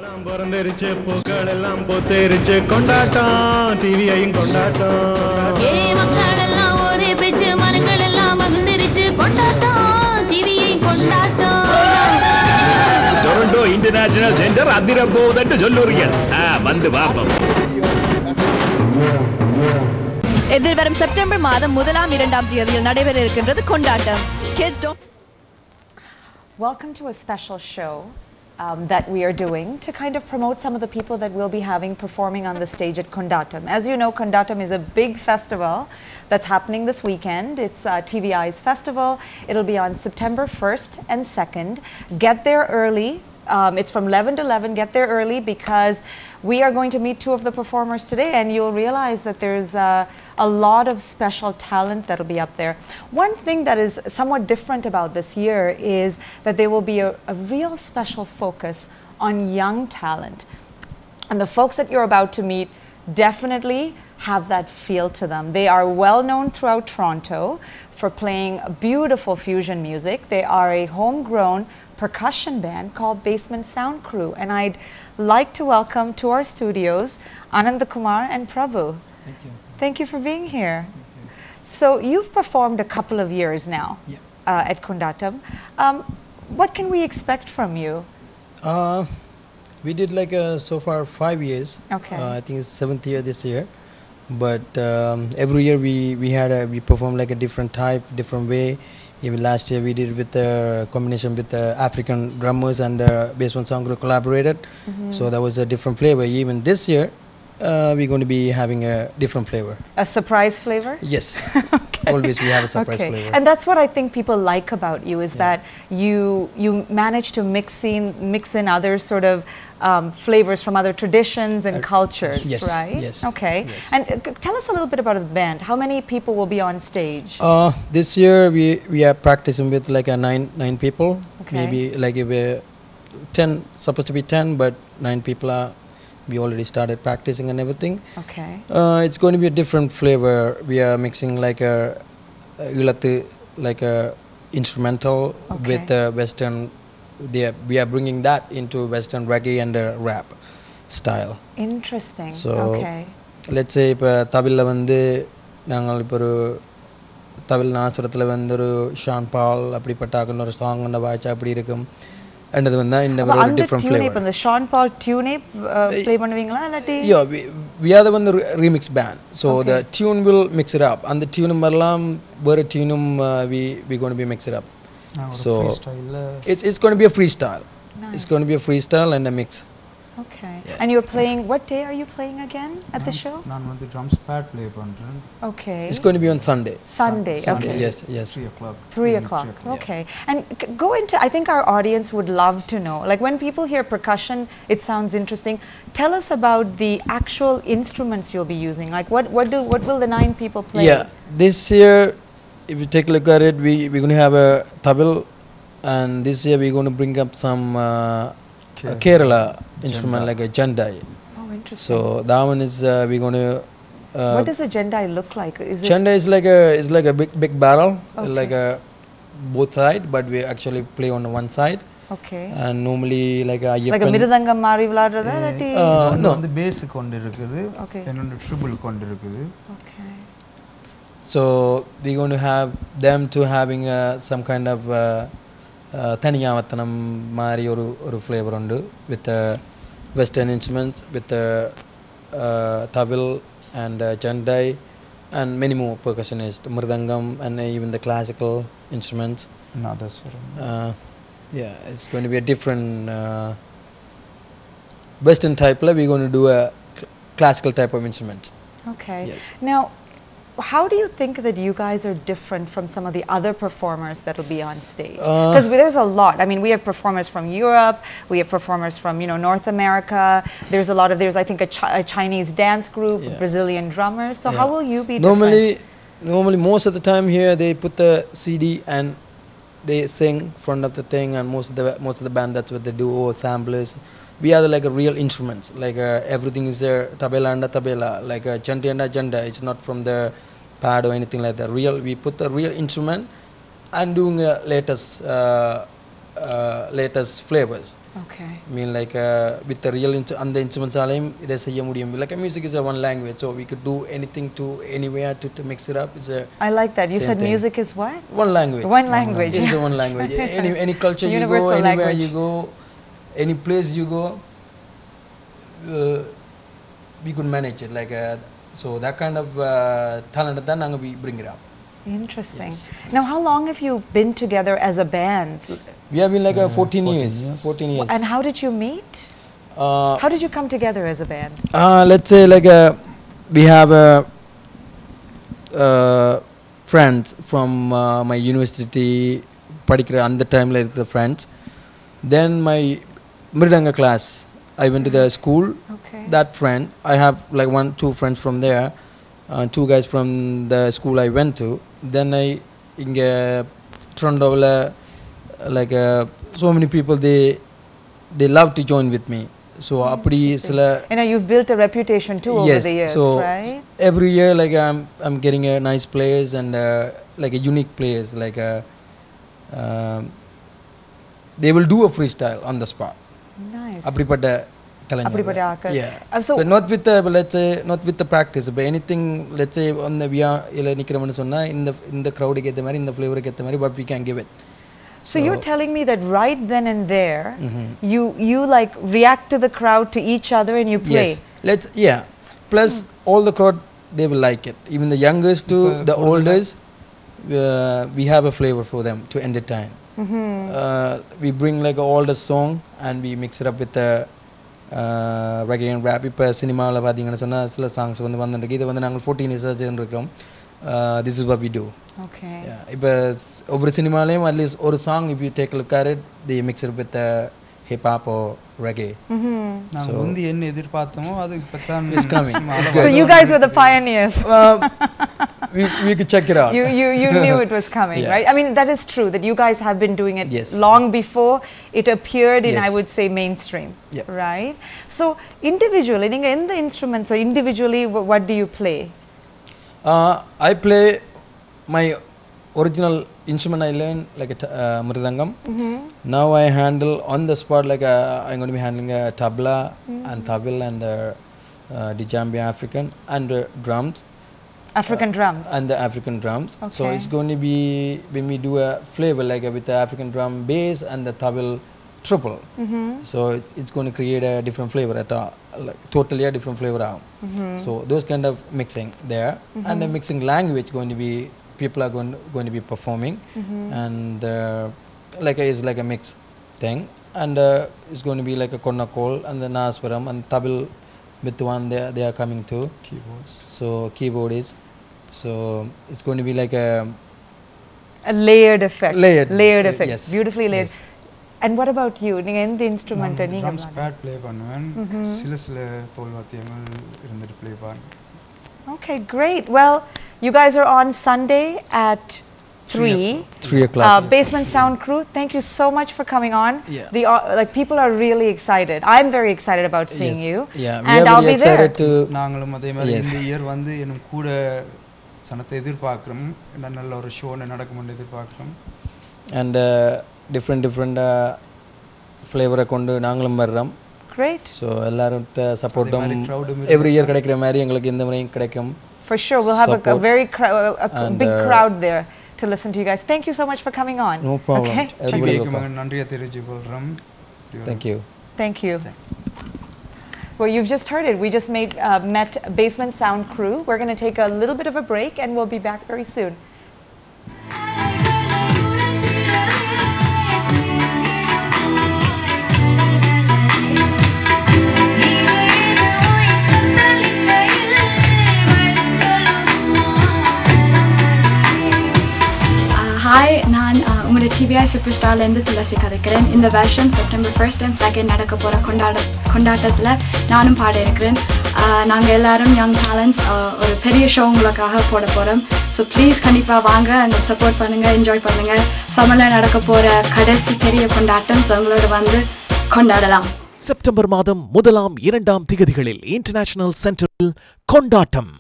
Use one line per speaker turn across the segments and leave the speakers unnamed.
Toronto International Center அதிரப்போதென்று சொல்லுறீர்கள். வந்து பாப்போம்.
எதிர்வரும் செப்டம்பர் மாதம் 1-2 தேதியில் நடைபெற இருக்கின்றது கொண்டாட்டம். Kids don't.
Welcome to a special show that we are doing to kind of promote some of the people that we'll be having performing on the stage at Kondatam. As you know, Kondatam is a big festival that's happening this weekend. It's TVI's festival. It'll be on September 1st and 2nd. Get there early. It's from 11 to 11. Get there early because we are going to meet two of the performers today, and you'll realize that there's a lot of special talent that'll be up there. One thing that is somewhat different about this year is that there will be a real special focus on young talent. And the folks that you're about to meet definitely have that feel to them. They are well known throughout Toronto for playing beautiful fusion music. They are a homegrown percussion band called Basement Sound Crew, and I'd like to welcome to our studios Ananda Kumar and Prabhu.
Thank you.
Thank you for being here. So you've performed a couple of years now at Kondatam. What can we expect from you?
We did like so far 5 years.
Okay.
I think it's 7th year this year. But every year we perform like a different type, different way. Even last year we did with a combination with African drummers and Basement Sound Crew collaborated. So that was a different flavor. Even this year we're going to be having a different flavor.
A surprise flavor?
Yes. Always we have a surprise flavor.
And that's what I think people like about you is that you manage to mix in other sort of flavors from other traditions and cultures,
yes,
right?
Yes.
Okay.
Yes.
And tell us a little bit about the band. How many people will be on stage?
This year we are practicing with like a nine people.
Okay.
Maybe like if 10, supposed to be 10, but 9 people are. We already started practicing and everything.
Okay.
It's going to be a different flavor. We are mixing like a instrumental with Western. We are bringing that into Western reggae and rap style.
Interesting.
So
okay.
Let's say இப்போ தமிழ்ல வந்து நாங்கள் இப்போ ஒரு தமிழ் நாசரத்தில் வந்து ஒரு Shawn பால் அப்படிப்பட்ட ஒரு சாங் ஒன்று வாய்ச்சா அப்படி இருக்கும். And the different flavor.
And the Sean Paul tune play பண்ணுவீங்களா இல்லாட்டி?
Yeah, we are the one the remix band. So the tune will mix it up. And the tune marlam vera tune we going to be mix it up. So it's going to be a freestyle.
Nice.
It's going to be a freestyle and a mix.
Okay. Yeah. And you're playing, what day are you playing again at the show?
நான் வந்து drums pad play பண்றேன்.
Okay.
It's going to be on Sunday.
Sunday.
Sunday.
Okay.
Yes.
3 o'clock.
3 o'clock. Okay. And go into, I think our audience would love to know, like when people hear percussion, it sounds interesting. Tell us about the actual instruments you'll be using. Like what will the 9 people play?
Yeah. This year, if you take a look at it, we're going to have a tabel, and this year we're going to bring up some Kerala instrument like a jandai.
Oh, interesting.
So that one is we're going to.
What does a jandai look like?
Jandai is like a big barrel, like a both sides, but we actually play on one side.
Okay.
And normally like a
மிருதங்கம் மாதிரி விளையாடுறதா இல்லாட்டி
no வந்து base கொண்டு இருக்குது என்னோட triple கொண்டு இருக்குது.
Okay.
So we're going to have them to having some kind of தனியாவத்தனம் மாதிரி ஒரு ஃப்ளேவர் உண்டு with western instruments, with tabil and jandai and many more percussionists, mridangam and even the classical instruments.
Nadaswaram.
Yeah, it's going to be a different western type. We're going to do a classical type of instruments.
Okay.
Yes.
Now, how do you think that you guys are different from some of the other performers that will be on stage? Because there's a lot. I mean, we have performers from Europe, we have performers from North America. There's a lot of I think a Chinese dance group, Brazilian drummers. So how will you be different?
Normally, most of the time here they put the CD and they sing front of the thing, and most of the band that's what they do, or samplers. We are like a real instruments, like everything is there, tabela and tabela, like jandi and janda. It's not from the pad or anything like that. We put the real instrument and doing latest flavors.
Okay.
I mean like with the real and the instruments alayum idha seyya mudiyum. Like music is a one language, so we could do anything to anywhere to mix it up. It's a
I like that. You said
thing.
music is what?
One language.
One language.
It is a one language. Any culture you go,
Universal
anywhere
language.
you go, any place you go, we could manage it. Like so that kind of talent that we bring it up.
Interesting.
Yes.
Now, how long have you been together as a band?
We have been like 14 years. 14 years.
And how did you meet? How did you come together as a band?
Let's say like we have friends from my university, particular on the time like the friends. Then my Mridanga class, I went to the school.
Okay.
That friend, I have like 2 friends from there, 2 guys from the school I went to. Then I in Toronto, like so many people they love to join with me. So apdi sila.
And now you've built a reputation too over the years,
so
right?
every year like I'm getting a nice players and like a unique players like they will do a freestyle on the spot.
Nice.
Apdipatta
Apdipatta aakal.
Yeah.
So
But not with the let's say not with the practice, but anything let's say on the via ila nikramanu sonna in the crowd ku etha mari in the flavor ku etha mari, but we can give it.
So you're telling me that right then and there, you like react to the crowd, to each other, and you play.
Yes. Plus all the crowd they will like it. Even the youngest to the oldest, we have a flavor for them to entertain. We bring like all the song and we mix it up with the reggae and rap. Ipa cinema la pathina sonna sila songs vandu vandundukku idu vandu nangal 14 years irukkom. This is what we do.
Okay.
Yeah, ipa over cinema layum at least or song if you take a look at it, they mix it with the hip hop or reggae.
நான் முந்தி என்ன எதிர்பார்த்தோமோ அது இப்பதான்
It's coming. It's
So
good.
you guys were the pioneers.
We could check it out.
You knew it was coming,
Yeah.
right? I mean, that is true that you guys have been doing it
Yes.
long before it appeared in,
Yes.
I would say, mainstream,
Yep.
right? So individually, in the instruments, so individually, what do you play?
I play my original instrument I learned like a mridangam. Now I handle on the spot like I'm going to be handling a tabla and tabla and djembe African and drums.
African drums.
And the African drums. So
Okay.
it's going to be when we do a flavor like with the African drum bass and the tabla triple. So it's going to create a different flavor at all, like totally a different flavor out. So those kind of mixing there and the mixing language going to be people are going to be performing and like it's like a mix thing and it's going to be like a konnakol and the naswaram and tabla with one they are coming to
keyboards.
So keyboard is so it's going to be like a
layered effect. Layered effect.
Yes.
Beautifully layered.
Yes.
And what about you? நீங்க எந்த instrument
நான்
நீங்க
drums pad play பண்ணுவேன். சில தோல்வாத்தியங்கள் இருந்துட்டு play பண்ணுவேன்.
Okay, great. Well, you guys are on Sunday at 3
o'clock.
Basement Sound Crew, thank you so much for coming on.
Yeah.
The like people are really excited. I'm very excited about seeing you.
Yeah, we
and
are
I'll
very
be there.
excited to
நாங்களும் அதே மாதிரி
Yes.
இந்த year வந்து இன்னும் கூட சனத்தை எதிர்பார்க்கிறோம். நல்ல ஒரு ஷோ நடக்கும்னு எதிர்பார்க்கிறோம்.
and different flavor கொண்டு நாங்களும் வர்றோம்.
Great.
So எல்லாரும் சப்போர்ட்டும்
அதே மாதிரி crowd
every year கிடைக்கிற மாதிரி எங்களுக்கு இந்த முறையும் கிடைக்கும்.
For sure, we'll have a
Support.
very
And,
big crowd there to listen to you guys. Thank you so much for coming on.
No problem.
Okay?
Everybody
டிவிக்கு
welcome.
நன்றியை தெரிவித்துக்கொள்கிறோம்.
Thank you.
Thank you.
Thanks.
Well, you've just heard it. We just met Basement Sound Crew. We're going to take a little bit of a break and we'll be back very soon.
Hi நான் உங்களோட TVI super ஸ்டார்லேருந்து துளசி கதைக்கிறேன். இந்த வருஷம் September 1st and 2nd நடக்க போகிற கொண்டாட்டத்தில் நானும் பாட இருக்கிறேன். நாங்கள் எல்லாரும் யங் டேலண்ட்ஸ் ஒரு பெரிய ஷோ உங்களுக்காக போட போகிறோம். ஸோ ப்ளீஸ் கண்டிப்பாக வாங்க, அங்கே சப்போர்ட் பண்ணுங்கள், என்ஜாய் பண்ணுங்கள். சம்மரில் நடக்க போகிற கடைசி பெரிய கொண்டாட்டம். ஸோ உங்களோட வந்து கொண்டாடலாம்.
செப்டம்பர் மாதம் 1, 2 திகதிகளில் இன்டர்நேஷனல் சென்டரில் கொண்டாட்டம்.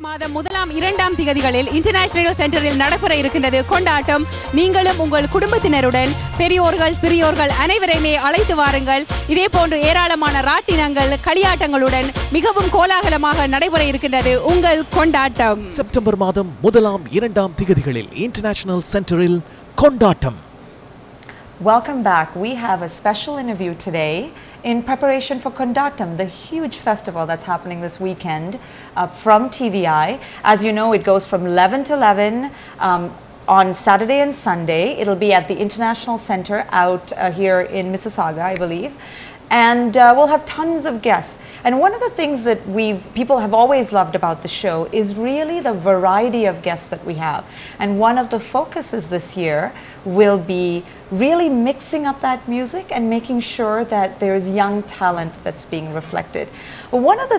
மாதம் முதலாம் இரண்டாம் திகதிகளில் இன்டர்நேஷனல் சென்டரில் நடைபெற இருக்கின்றது கொண்டாட்டம். நீங்களும் உங்கள் குடும்பத்தினருடன் பெரியோர்கள் சிறியோர்கள் அனைவரையுமே அழைத்து வாருங்கள். இதே போன்று ஏராளமான ராட்டினங்கள் களியாட்டங்களுடன் மிகவும் கோலாகலமாக நடைபெற இருக்கின்றது உங்கள் கொண்டாட்டம்.
செப்டம்பர் மாதம் முதலாம் இரண்டாம் திகதிகளில் இன்டர்நேஷனல் சென்டரில் கொண்டாட்டம்.
Welcome back. We have a special interview today in preparation for Kondatam, the huge festival that's happening this weekend from TVI. As you know, it goes from 11 to 11 on Saturday and Sunday. It'll be at the International Center out here in Mississauga, I believe. And we'll have tons of guests. And one of the things that people have always loved about the show is really the variety of guests that we have. And one of the focuses this year will be really mixing up that music and making sure that there's young talent that's being reflected. One of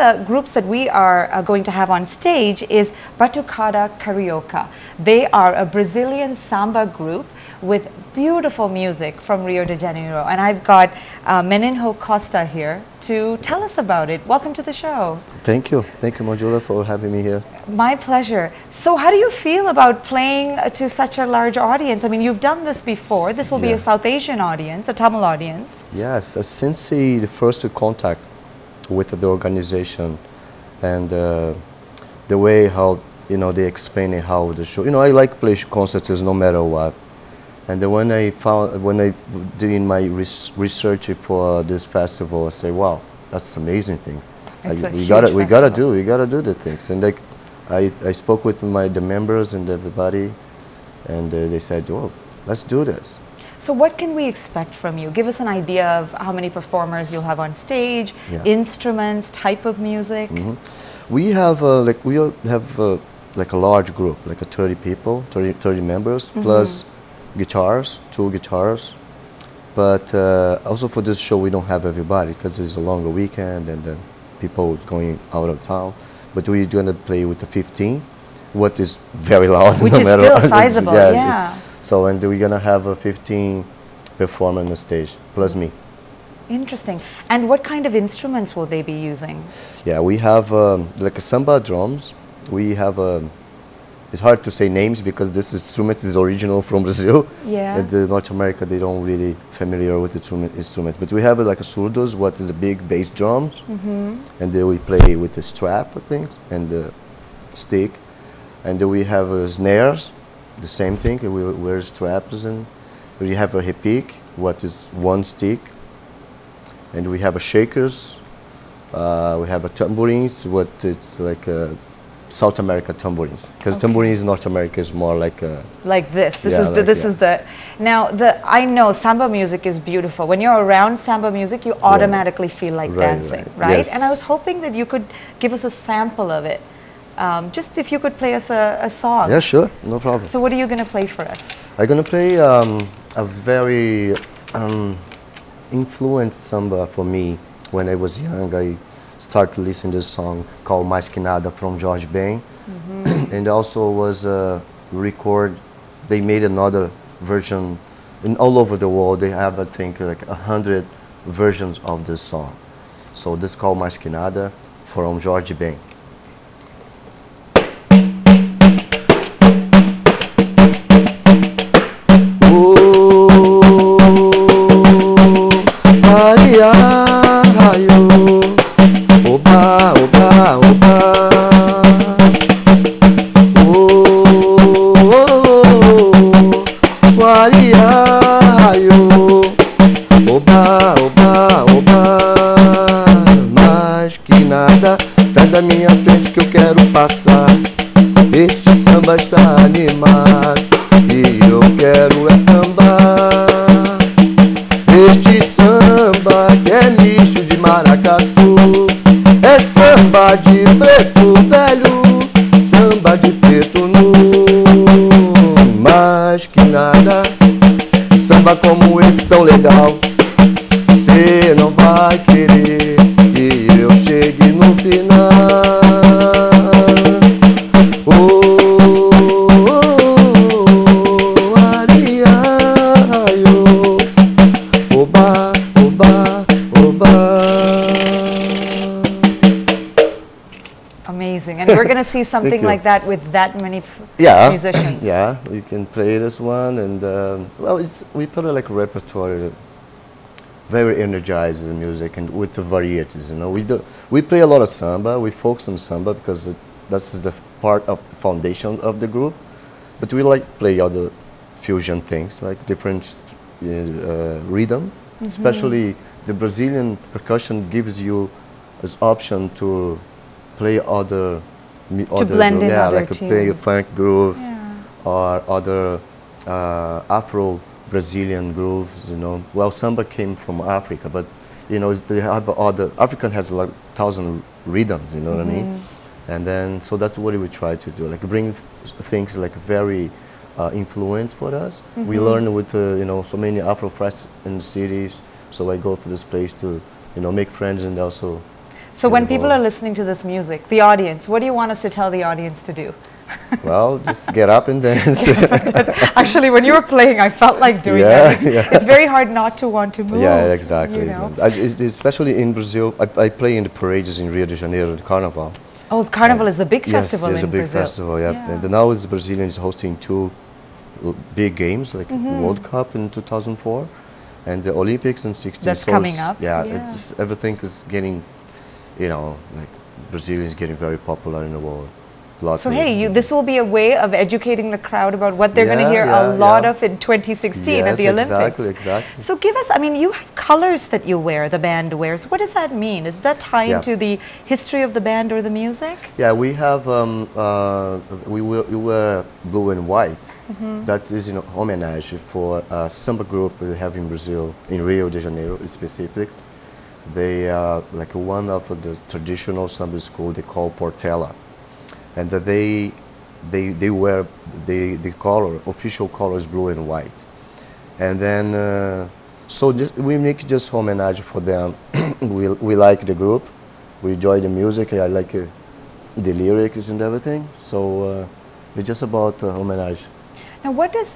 the groups that we are going to have on stage is Batuka Karaoka. They are a Brazilian samba group with beautiful music from Rio de Janeiro. And I've got Meninho Costa here to tell us about it. Welcome to the show.
Thank you. Thank you, Modula, for having me here.
My pleasure. So how do you feel about playing to such a large audience? I mean, you've done this before. This will be a South Asian audience, a Tamil audience.
Yes, since the first contact with the organization and the way how, they explain how the show, I like play concerts no matter what. And then when I doing my research for this festival, I say, wow, that's an amazing thing. We gotta do the things. And like, I spoke with the members and everybody, and they said, oh, let's do this.
So what can we expect from you? Give us an idea of how many performers you'll have on stage, instruments, type of music.
We have like a large group, like 30 people, 30 members, plus guitars, 2 guitars. But also for this show, we don't have everybody because it's a longer weekend and then people going out of town. But we're going to play with the 15, what is very loud.
Which is still sizable, yeah.
So, and we're going to have a 15 perform on the stage, plus me.
Interesting. And what kind of instruments will they be using?
Yeah, we have like a samba drums. We have it's hard to say names because this instrument is original from Brazil.
Yeah.
And North America, they don't really familiar with the instrument. But we have like a surdos, what is a big bass drums. And then we play with the strap, I think, and the stick. And then we have snares, the same thing. We wear straps, and we have a repique, what is 1 stick. And we have a shakers. We have a tambourines, what it's like a South America tambourines, because tambourines in North America is more like
this. This is the now I know samba music is beautiful. When you're around samba music, you automatically feel like dancing, right?
Yes.
And I was hoping that you could give us a sample of it. Just if you could play us a song.
Yeah, sure, no problem.
So what are you going to play for us?
I'm going to play a very influenced samba for me. When I was young, I started listening to this song called Mais Que Nada from Jorge Ben. And also was a record, they made another version, and all over the world they have, I think, like 100 versions of this song. So this is called Mais Que Nada from Jorge Ben. Sai da minha frente que eu quero passar. Este samba está animado e eu quero é sambar. Este samba que é misto de maracatu, é samba de preto velho, samba de preto nu. Mais que nada, samba como esse tão legal, cê não vai querer que eu chegue no final.
Amazing. And to see something
you.
like that with that many musicians.
Yeah, we can play this one, and well, we put like a repertoire, very energized music, and with the varieties. You know, we play a lot of samba. We focus on samba because that's the part of the foundation of the group. But we like play other fusion things, like different rhythm. Especially the Brazilian percussion gives you this option to play other
blend in other
like play a
tunes.
funk groove or other Afro-Brazilian grooves, you know. Well, samba came from Africa, but you know, they have other, African has like 1,000 rhythms, you know what I mean? And then, so that's what we try to do, like bring things like very influence for us. We learn with, you know, so many Afro-Fest in the cities, so I go to this place to, you know, make friends and also.
So when people are listening to this music, the audience, what do you want us to tell the audience to do?
Well, just get up and dance.
Actually, when you were playing, I felt like doing that. It's very hard not to want to move.
Yeah, exactly.
You know?
Especially in Brazil, I play in the parades in Rio de Janeiro, the Carnival.
Oh, the Carnival is the big festival in
Brazil. Yes, it's a big festival, yeah. And now the Brazilian is hosting 2 big games, like World Cup in 2004 and the Olympics in 2016.
That's coming up.
Yeah, it's everything is getting, you know, like Brazil is getting very popular in the world. So
hey, this will be a way of educating the crowd about what they're going to hear a lot of in 2016 at the Olympics.
Exactly.
So give us, I mean, you have colors that you wear, the band wears. What does that mean? Is that tied to the history of the band or the music?
Yeah, we have, we wear blue and white. That is, you know, homage for a samba group we have in Brazil, in Rio de Janeiro specific. They are like one of the traditional samba school they call Portela. And that they wear the color, official color is blue and white. And then, so we make just homage for them. we like the group, we enjoy the music, I like the lyrics and everything. So it's just about homage.
Now, what does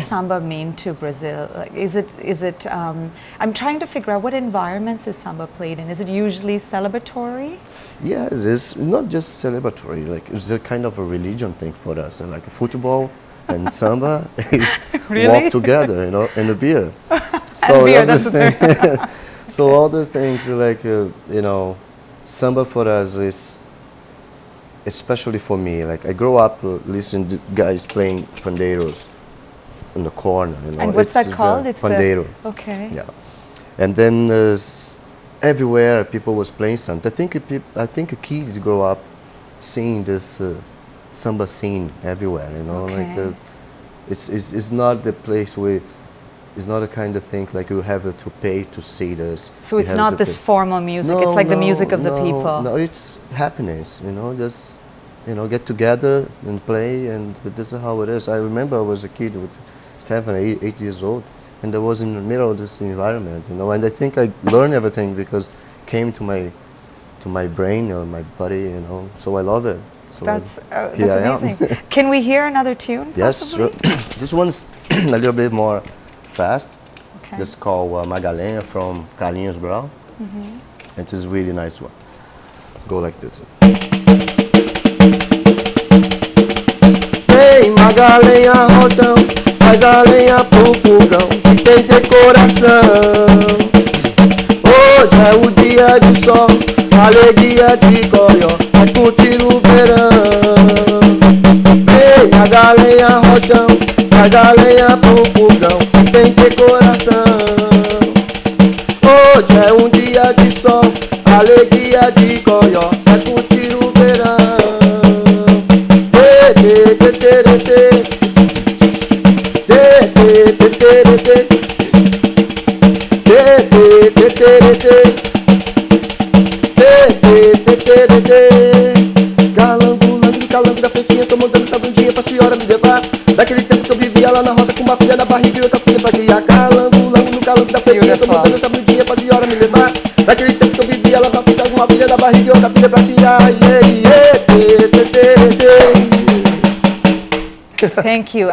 samba mean to Brazil? Like, is it? I'm trying to figure out what environments is samba played in. Is it usually celebratory?
Yes, it's not just celebratory. Like it's a kind of a religion thing for us. And like football and samba is walk together, you know, and a beer. So
and beer, that's the thing.
So all the things like you know, samba for us is. Especially for me, like I grew up listening to guys playing pandeiros in the corner. You know?
And what's that called?
It's pandeiro.
Okay.
Yeah, and then everywhere people was playing something. I think kids grow up seeing this samba scene everywhere. You know, like it's not the place where. It's not a kind of thing like you have to pay to see this.
So it's not this formal music, it's like the music of the people.
No, it's happiness, you know, just, you know, get together and play, and this is how it is. I remember I was a kid with 7, 8 years old, and I was in the middle of this environment, you know, and I think I learned everything because it came to my brain or my body, you know, so I love it. So
that's amazing. Can we hear another tune?
Yes, sure. This one's a little bit more fast.
Okay.
It's called Magalenha from Carlinhos Brown. It is a really nice one. Go like this. Hey, Magalenha rodão, faz a lenha pro fogão, que tem decoração. Hoje é o dia de sol, alegria de goió, vai curtir o verão. Hey, Magalenha rodão, faz a lenha pro fogão, que tem decoração. Hoje é dia de sol, alegria de goió, vai curtir o verão. Calango da pretinha, tô montando essa bundinha pra senhora me levar. Daquele tempo que eu vivia lá na roça com uma filha na barriga e outra filha pra criar. Calango no calango da pretinha, tô montando essa bundinha pra senhora me levar. Daquele tempo que eu vivia lá na roça com uma filha na barriga e outra filha pra criar.
Thank you.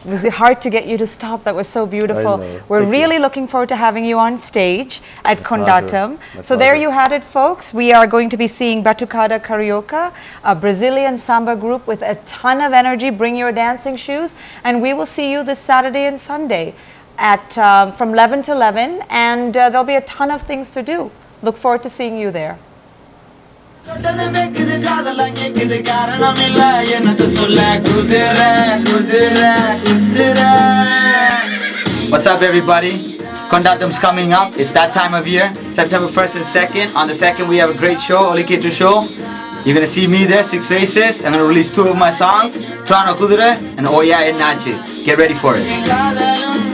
It was hard to get you to stop. That was so beautiful.
know.
We're
Thank
really
you.
looking forward to having you on stage at
My
Kondatam.
pleasure.
So there you had it, folks. We are going to be seeing Batuka Karaoka, a Brazilian samba group with a ton of energy. Bring your dancing shoes. And we will see you this Saturday and Sunday at from 11 to 11. And there'll be a ton of things to do. Look forward to seeing you there.
What's up, everybody? Kondatam's coming up. It's that time of year, September 1st and 2nd. On the 2nd, we have a great show, Olikito show. You're gonna see me there, 6 Faces. I'm gonna release 2 of my songs, Trano Kudure and Oya Enachi. Get ready for it.